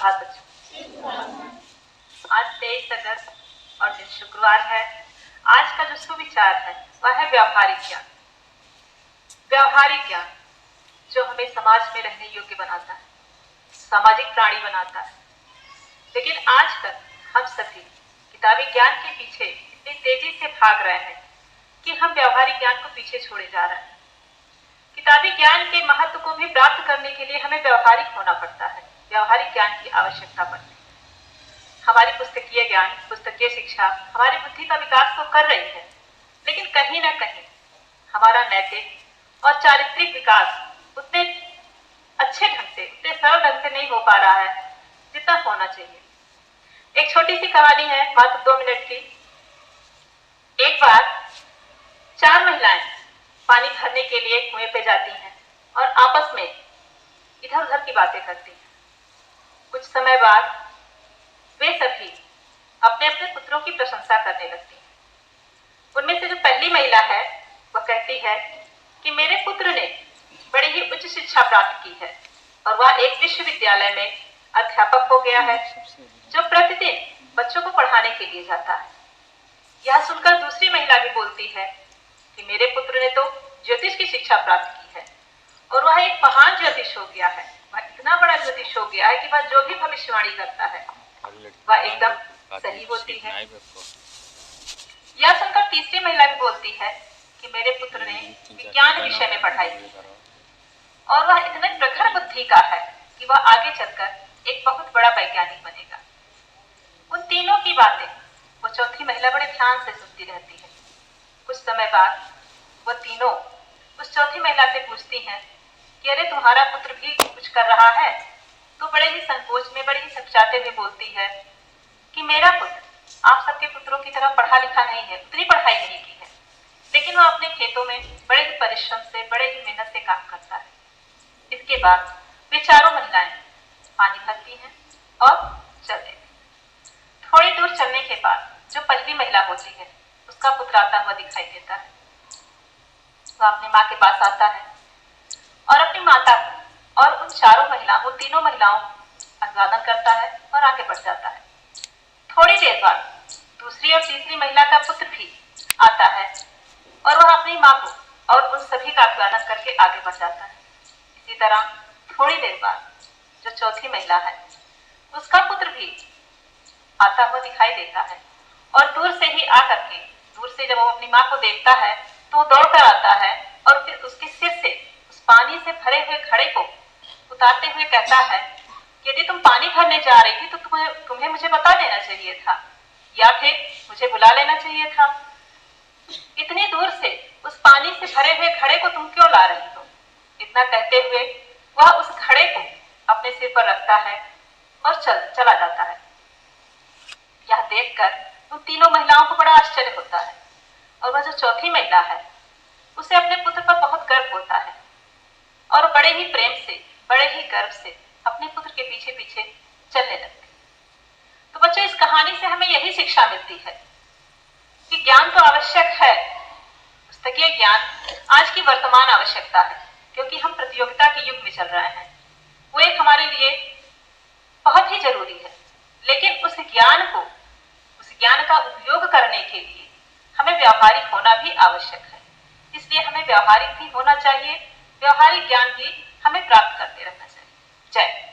सुप्रभात बच्चों। आज 23 अगस्त और दिन शुक्रवार है। आज का जो सुविचार है वह है व्यावहारिक ज्ञान। व्यावहारिक ज्ञान जो हमें समाज में रहने योग्य बनाता है, सामाजिक प्राणी बनाता है। लेकिन आजकल हम सभी किताबी ज्ञान के पीछे इतनी तेजी से भाग रहे हैं कि हम व्यावहारिक ज्ञान को पीछे छोड़े जा रहे हैं। किताबी ज्ञान के महत्व को भी प्राप्त करने के लिए हमें व्यावहारिक होना पड़ता है, व्यावहारिक ज्ञान की आवश्यकता पड़ती है। हमारी पुस्तकीय ज्ञान, पुस्तकीय शिक्षा हमारी बुद्धि का विकास तो कर रही है, लेकिन कहीं ना कहीं हमारा नैतिक और चारित्रिक विकास उतने अच्छे ढंग से, उतने सरल ढंग से नहीं हो पा रहा है जितना होना चाहिए। एक छोटी सी कहानी है, मात्र 2 मिनट की। एक बार 4 महिलाएं पानी भरने के लिए कुएं पे जाती हैं और आपस में इधर उधर की बातें करती हैं। कुछ समय बाद वे सभी अपने अपने पुत्रों की प्रशंसा करने लगती हैं। उनमें से जो पहली महिला है वह कहती है कि मेरे पुत्र ने बड़ी ही उच्च शिक्षा प्राप्त की है और वह एक विश्वविद्यालय में अध्यापक हो गया है जो प्रतिदिन बच्चों को पढ़ाने के लिए जाता है। यह सुनकर दूसरी महिला भी बोलती है कि मेरे पुत्र ने तो ज्योतिष की शिक्षा प्राप्त की है और वह एक महान ज्योतिष हो गया है। वह इतना बड़ा ज्योतिष हो गया है कि वह जो भी भविष्यवाणी करता है वह एकदम सही होती है। यह सुनकर तीसरी महिला भी बोलती है कि मेरे पुत्र ने विज्ञान विषय में पढ़ाई की और वह इतने प्रखर बुद्धि का है कि वह आगे चलकर एक बहुत बड़ा वैज्ञानिक बनेगा। उन तीनों की बातें वो चौथी महिला बड़े ध्यान से सुनती रहती है। कुछ समय बाद वो तीनों उस चौथी महिला से पूछती हैं कि अरे तुम्हारा पुत्र भी कुछ कर रहा है? तो बड़े ही संकोच में, बड़े ही सचाते हुए बोलती है कि मेरा पुत्र आप सबके पुत्रों की तरह पढ़ा लिखा नहीं है, उतनी पढ़ाई नहीं की है, लेकिन वह अपने खेतों में बड़े ही परिश्रम से, बड़े ही मेहनत से काम करता है। इसके बाद वे चारों महिलाएं पानी भरती हैं और चल देती। थोड़ी दूर चलने के बाद जो पहली महिला होती है उसका पुत्र आता हुआ दिखाई देता है। वह अपनी माँ के पास आता है और अपनी माता को और उन चारों महिलाओं, उन तीनों महिलाओं को अभिवादन करता है और आगे बढ़ जाता है। थोड़ी देर बाद दूसरी और तीसरी महिला का पुत्र भी आता है और वह अपनी माँ को और उन सभी का अभिवादन करके आगे बढ़ जाता है। इसी तरह थोड़ी देर बाद जो चौथी महिला है उसका पुत्र भी आता हुआ दिखाई देता है और दूर से ही आकर के, दूर से जब वो अपनी माँ को देखता है तो वो दौड़कर आता है और फिर उसके सिर से उस पानी से भरे हुए घड़े को उतारते हुए कहता है कि यदि तुम पानी भरने जा रही थी तो तुम्हें मुझे बता देना चाहिए था या फिर मुझे बुला लेना चाहिए था। इतनी दूर से उस पानी से भरे हुए घड़े को तुम क्यों ला रही हो? इतना कहते हुए वह उस घड़े को अपने सिर पर रखता है और चला जाता है। यह देखकर उन तीनों महिलाओं को बड़ा आश्चर्य होता है और वह जो चौथी महिला है उसे अपने पुत्र पर बहुत गर्व होता है और बड़े ही प्रेम से, बड़े ही गर्व से अपने पुत्र के पीछे पीछे चलने लगती। तो बच्चों, इस कहानी से हमें यही शिक्षा मिलती है कि ज्ञान तो आवश्यक है, पुस्तकीय ज्ञान आज की वर्तमान आवश्यकता है क्योंकि हम प्रतियोगिता के युग में चल रहे हैं। वो एक हमारे लिए बहुत ही जरूरी है, लेकिन उस ज्ञान का उपयोग करने के लिए हमें व्यावहारिक होना भी आवश्यक है। इसलिए हमें व्यावहारिक भी होना चाहिए, व्यावहारिक ज्ञान भी हमें प्राप्त करते रहना चाहिए। जय।